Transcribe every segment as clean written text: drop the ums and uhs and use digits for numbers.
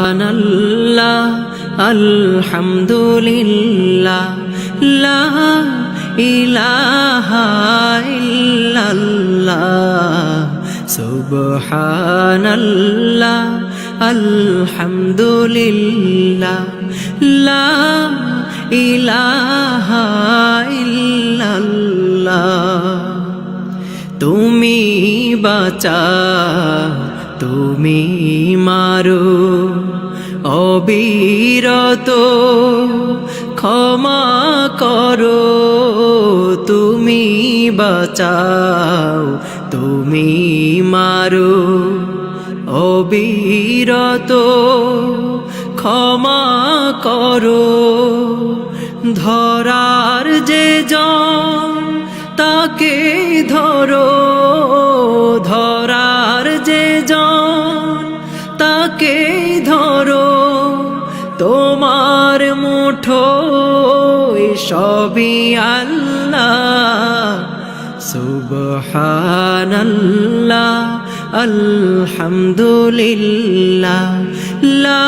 সুবহানাল্লাহ আলহামদুলিল্লাহ লা ইলাহা ইল্লাল্লাহ সুবহানাল্লাহ আলহামদুলিল্লাহ লা ইলাহা ইল্লাল্লাহ তুমি বাঁচাও তুমি মারো অবিরত ক্ষমা করো তুমি বাঁচাও তুমি মারো অবিরত ক্ষমা করো ধরার যে জন তাকে ধরো ধরার যে জন তাকে ধরো তোমার মুঠোয় সবই আল্লাহ সুবহানাল্লাহ আলহামদুলিল্লাহ লা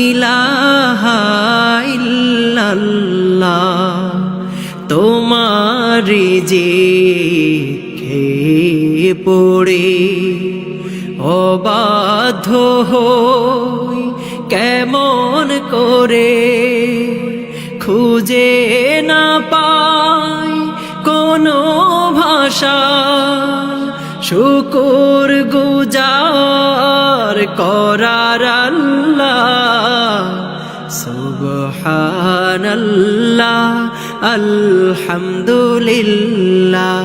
ইলাহা ইল্লাল্লাহ তোমার রিজিকে পড়ে অবাধ্য হই কেমন করে খুঁজে না পাই কোনো ভাষা শুকর গুজার করার আল্লাহ সুবহানাল্লাহ আলহামদুলিল্লাহ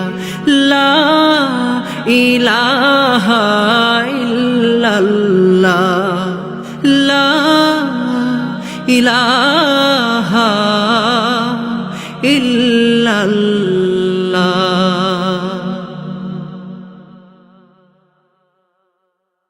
লা ইলাহা ইল্লাল্লাহ লা ইলাহা ইল্লাল্লাহ।